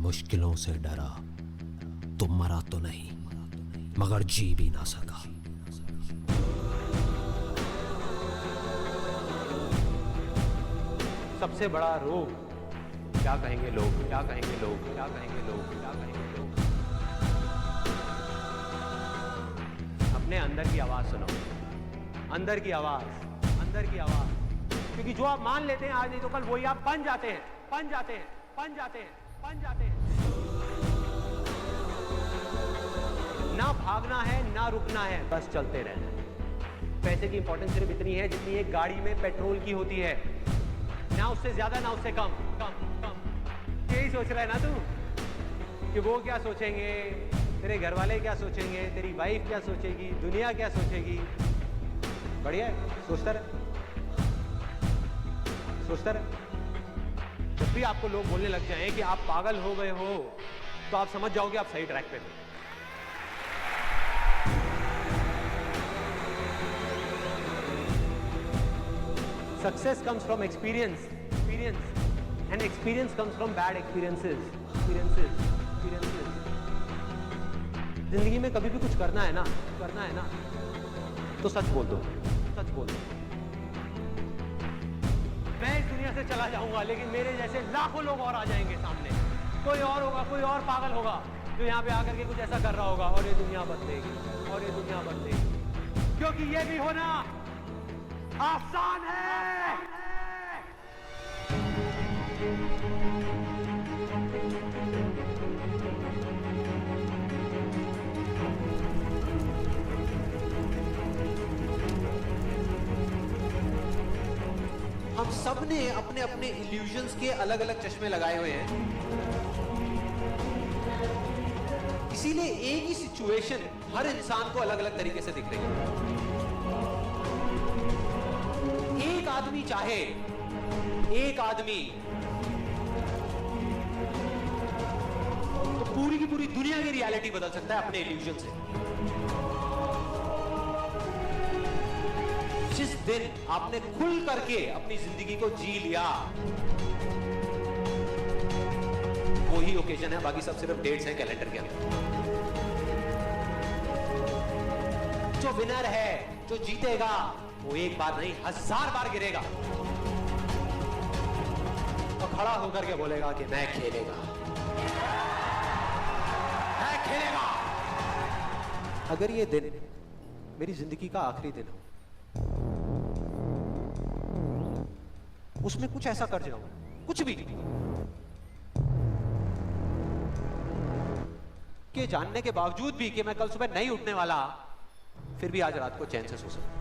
मुश्किलों से डरा तो मरा तो नहीं, मगर जी भी ना सका। सबसे बड़ा रोग, क्या कहेंगे लोग, क्या कहेंगे लोग, क्या कहेंगे लोग, क्या कहेंगे लोग। अपने अंदर की आवाज सुनो, अंदर की आवाज, अंदर की आवाज। क्योंकि जो आप मान लेते हैं आज नहीं तो कल वही आप बन जाते हैं, बन जाते हैं, बन जाते हैं, बन जाते हैं। ना भागना है ना रुकना है, बस चलते रहना है। पैसे की इंपॉर्टेंस सिर्फ इतनी है जितनी एक गाड़ी में पेट्रोल की होती है, ना उससे ज्यादा ना उससे कम, कम कम। यही सोच रहा है ना तू कि वो क्या सोचेंगे, तेरे घर वाले क्या सोचेंगे, तेरी वाइफ क्या सोचेगी, दुनिया क्या सोचेगी। बढ़िया है, सोचता रहे, सोचता रहे। जब भी आपको लोग बोलने लग जाएं कि आप पागल हो गए हो, तो आप समझ जाओगे आप सही ट्रैक पे थे। Success comes from experience, and experience comes from bad experiences. जिंदगी में कभी भी कुछ करना है ना, तो सच बोल दो, सच बोल दो। मैं इस दुनिया से चला जाऊंगा, लेकिन मेरे जैसे लाखों लोग और आ जाएंगे सामने। कोई और होगा, कोई और पागल होगा जो यहाँ पे आकर के कुछ ऐसा कर रहा होगा, और ये दुनिया बदलेगी, और ये दुनिया बदलेगी। क्योंकि ये भी होना आसान है। हम सब ने अपने अपने इल्यूजन्स के अलग अलग चश्मे लगाए हुए हैं, इसीलिए एक ही सिचुएशन हर इंसान को अलग अलग तरीके से दिख रही है। एक आदमी चाहे, एक आदमी तो पूरी की पूरी दुनिया की रियलिटी बदल सकता है अपने इल्यूजन से। जिस दिन आपने खुल करके अपनी जिंदगी को जी लिया, वही ओकेजन है, बाकी सब सिर्फ डेट्स हैं कैलेंडर के अंदर। जो विनर है, जो जीतेगा, वो एक बार नहीं 1000 बार गिरेगा और खड़ा होकर के बोलेगा कि मैं खेलेगा, मैं खेलेगा। अगर ये दिन मेरी जिंदगी का आखिरी दिन हो, उसमें कुछ ऐसा कर जाऊं, कुछ भी, कि जानने के बावजूद भी कि मैं कल सुबह नहीं उठने वाला, फिर भी आज रात को चैन से सो सकूं।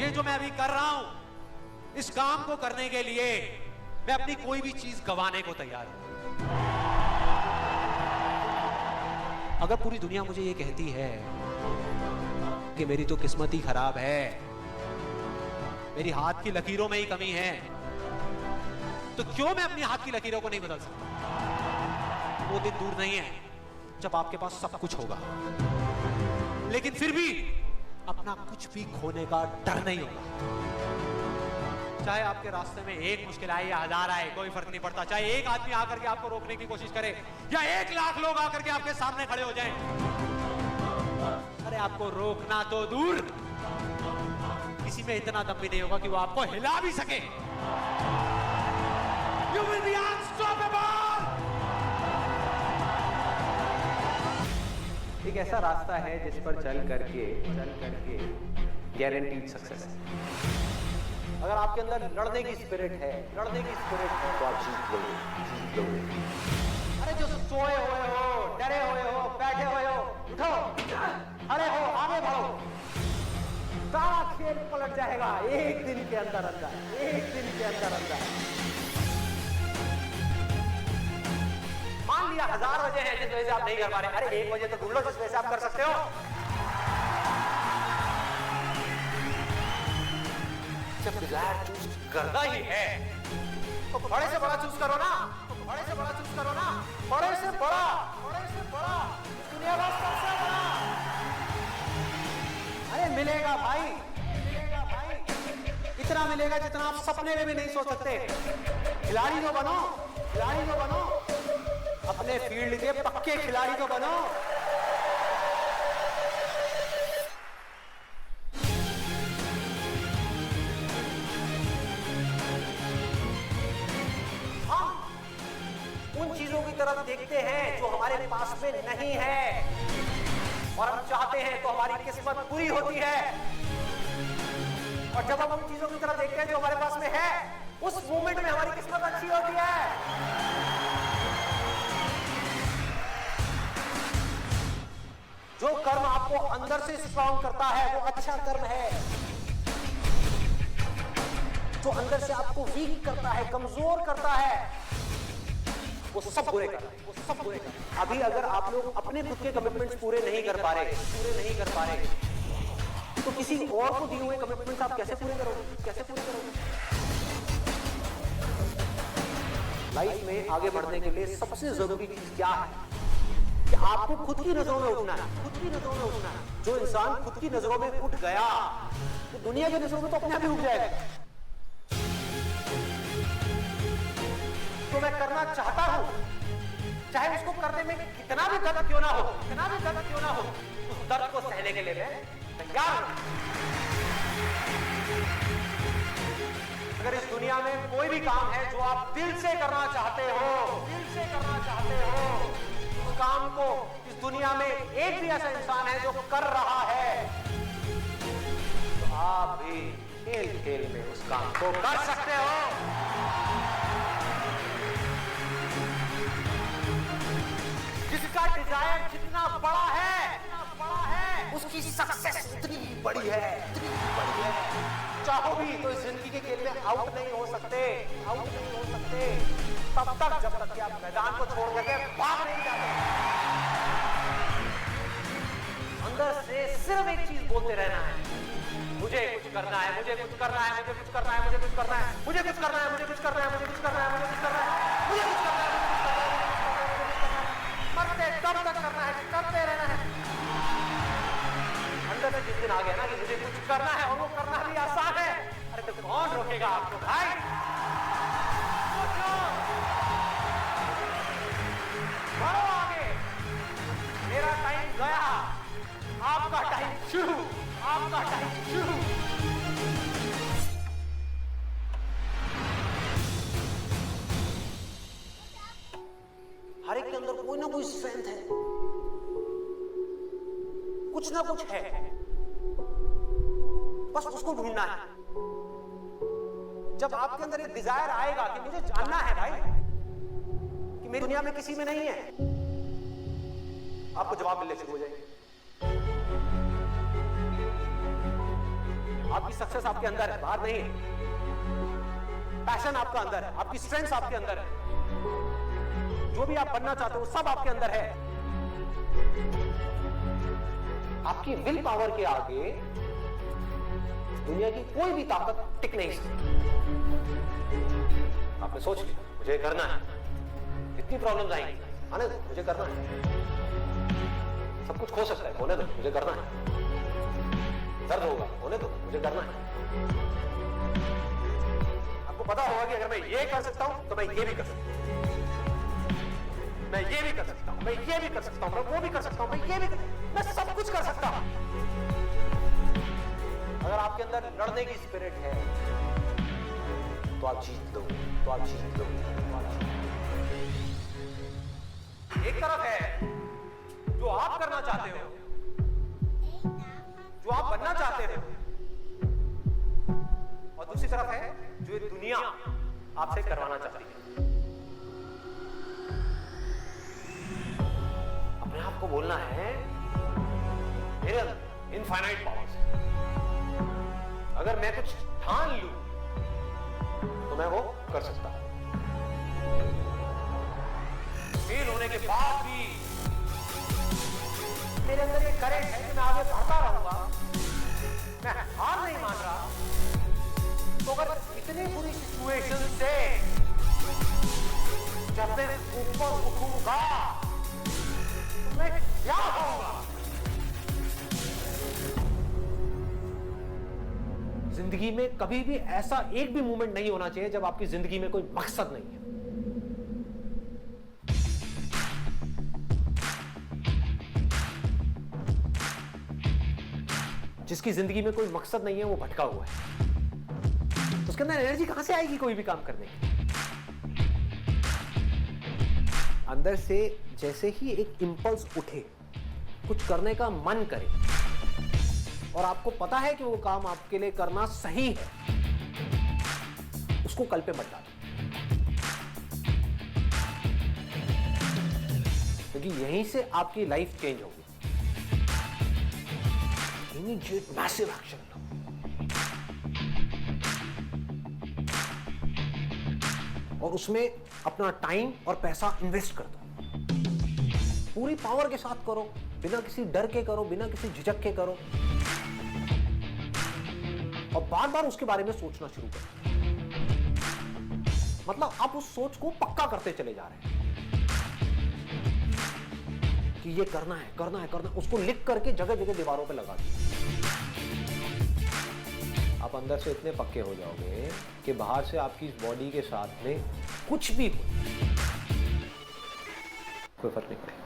ये जो मैं अभी कर रहा हूं, इस काम को करने के लिए मैं अपनी कोई भी चीज गंवाने को तैयार हूं। अगर पूरी दुनिया मुझे ये कहती है कि मेरी तो किस्मत ही खराब है, मेरी हाथ की लकीरों में ही कमी है, तो क्यों मैं अपनी हाथ की लकीरों को नहीं बदल सकता? वो दिन दूर नहीं है जब आपके पास सब कुछ होगा, लेकिन फिर भी अपना कुछ भी खोने का डर नहीं होगा। चाहे आपके रास्ते में एक मुश्किल आए या 1000 आए, कोई फर्क नहीं पड़ता। चाहे एक आदमी आकर के आपको रोकने की कोशिश करे या 1 लाख लोग आकर के आपके सामने खड़े हो जाएं, अरे आपको रोकना तो दूर, किसी में इतना दम भी नहीं होगा कि वो आपको हिला भी सके। You will be unstoppable! एक ऐसा रास्ता है जिस पर चल करके गारंटीड सक्सेस है। अगर आपके अंदर लड़ने की स्पिरिट है, तो आप जीत लोगे। अरे जो सोए हुए हो, डरे हुए हो, बैठे हुए हो, उठो, खड़े हो, आगे बढ़ो। सारा खेल पलट जाएगा एक दिन के अंदर, एक दिन के अंदर। मान लिया 1000 वजह है जिस वजह से आप नहीं कर पा रहे, अरे 1 वजह तो ढूंढ लो जिस वजह से आप कर सकते हो। जब डिजायर चूज करना ही है तो बड़े से बड़ा चूज करो ना, बड़े से बड़ा चूज करो ना, बड़े से बड़ा, दुनिया का सबसे बड़ा। अरे मिलेगा भाई, मिलेगा भाई। इतना मिलेगा जितना आप सपने में भी नहीं सोच सकते। खिलाड़ी तो बनो, खिलाड़ी तो बनो, अपने फील्ड के पक्के खिलाड़ी तो बनो। उन चीजों की तरफ देखते हैं जो हमारे पास में नहीं है, और हम चाहते हैं तो हमारी किस्मत पूरी होती है। और जब हम उन चीजों की तरफ देखते हैं जो हमारे पास में है, उस मोमेंट में हमारी किस्मत अच्छी होती है। जो कर्म आपको अंदर से स्ट्रॉन्ग करता है वो अच्छा कर्म है। जो अंदर से आपको वीक करता है, कमजोर करता है, वो सब बुरे कर रहे हैं, वो सब बुरे कर रहे हैं। अभी अगर आप लोग अपने खुद के कमिटमेंट्स पूरे नहीं कर पा रहे, तो किसी और को दिए हुए कमिटमेंट्स आप कैसे पूरे करोगे? लाइफ में आगे बढ़ने के लिए सबसे जरूरी चीज क्या है कि आपको खुद की नजरों में उठना है। जो इंसान खुद की नजरों में उठ गया तो दुनिया की नजरों में तो अपने आप ही उठ जाएगा। तो मैं करना चाहता हूं, चाहे उसको करने में कितना भी दर्द क्यों ना हो, उस दर्द को सहने के लिए मैं तैयार हूं। अगर इस दुनिया में कोई भी काम है जो आप दिल से करना चाहते हो, उस काम को इस दुनिया में एक भी ऐसा इंसान है जो कर रहा है, तो आप भी खेल में उस काम को कर सकते हो। जिसका डिजायर जितना बड़ा है उसकी सक्सेस उतनी बड़ी है। चाहो भी तो इस जिंदगी के खेल में आउट नहीं हो सकते तब तक जब तक कि आप मैदान को छोड़ करके भाग नहीं जाते। अंदर से सिर्फ एक चीज बोलते रहना है, मुझे कुछ करना है। मरते तब तक करना है, करते रहना है। अंदर से जिस दिन आ गया ना कि मुझे कुछ करना है और वो करना भी आसान है, अरे तो कौन रोकेगा आपको भाई? बढ़ो आगे, मेरा टाइम गया, आपका टाइम शुरू। हर एक के अंदर कोई ना कोई स्ट्रेंथ है, कुछ ना कुछ है, बस उसको ढूंढना है। जब आपके अंदर एक डिजायर आएगा कि मुझे जानना है भाई कि मेरी दुनिया में किसी में नहीं है, आपको जवाब मिलने शुरू हो जाएंगे। आपकी सक्सेस आपके अंदर है, बाहर नहीं है। पैशन आपका अंदर है, आपकी स्ट्रेंथ आपके अंदर है, जो भी आप बनना चाहते हो सब आपके अंदर है। आपकी विल पावर के आगे दुनिया की कोई भी ताकत टिक नहीं सकती। आपने सोच लिया मुझे करना है, इतनी प्रॉब्लम्स आएंगी, आने दो, मुझे करना है। सब कुछ खो सकता है, होने दो, मुझे करना है। दर्द होगा, होने दो, मुझे करना है। आपको पता होगा कि अगर मैं ये कर सकता हूं तो मैं ये भी कर सकता हूं, मैं ये भी कर सकता हूं, मैं ये भी कर सकता हूं, मैं वो भी कर सकता हूं, मैं सब कुछ कर सकता हूं। अगर आपके अंदर लड़ने की स्पिरिट है तो आप जीत लो। एक तरफ है जो आप करना चाहते हो, जो आप बनना चाहते हो, और दूसरी तरफ है जो ये दुनिया आपसे करवाना चाहती है। अपने आप को बोलना है मेरे अंदर इनफाइनाइट पावर्स है, अगर मैं कुछ ठान लूं तो मैं वो कर सकता हूं। फेल होने के बाद भी मेरे अंदर ये करेंट है कि मैं आगे बढ़ता रहूंगा, मैं हार नहीं मान रहा। तो अगर इतनी बुरी सिचुएशन से जब मैं ऊपर उठूंगा तो मैं क्या होगा? जिंदगी में कभी भी ऐसा एक भी मोमेंट नहीं होना चाहिए जब आपकी जिंदगी में कोई मकसद नहीं है। जिसकी जिंदगी में कोई मकसद नहीं है वो भटका हुआ है। उसके अंदर एनर्जी कहां से आएगी कोई भी काम करने की? अंदर से जैसे ही एक इंपल्स उठे, कुछ करने का मन करे और आपको पता है कि वो काम आपके लिए करना सही है, उसको कल पे मत डालो, क्योंकि यहीं से आपकी लाइफ चेंज होगी। इमीडिएट मैसिव एक्शन लो। और उसमें अपना टाइम और पैसा इन्वेस्ट कर दो। पूरी पावर के साथ करो, बिना किसी डर के करो, बिना किसी झिझक के करो, और बार बार उसके बारे में सोचना शुरू करो। मतलब आप उस सोच को पक्का करते चले जा रहे हैं कि ये करना है, करना है, करना है। उसको लिख करके जगह जगह दीवारों पे लगा दो। आप अंदर से इतने पक्के हो जाओगे कि बाहर से आपकी इस बॉडी के साथ में कुछ भी हो, कोई फर्क नहीं पड़ेगा।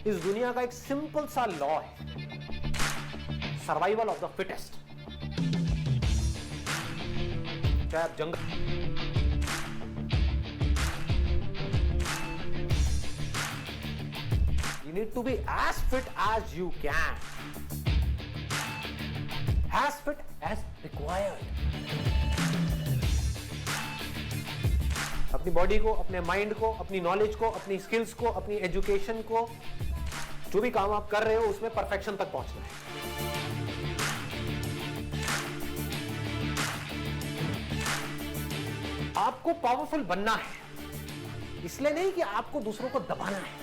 इस दुनिया का एक सिंपल सा लॉ है, सर्वाइवल ऑफ द फिटेस्ट। चाहे आप जंगल, you need to be as fit as you can, as fit as required. अपनी बॉडी को, अपने माइंड को, अपनी नॉलेज को, अपनी स्किल्स को, अपनी एजुकेशन को, जो भी काम आप कर रहे हो उसमें परफेक्शन तक पहुंचना है। आपको पावरफुल बनना है, इसलिए नहीं कि आपको दूसरों को दबाना है।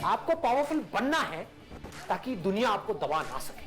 आपको पावरफुल बनना है ताकि दुनिया आपको दबा ना सके।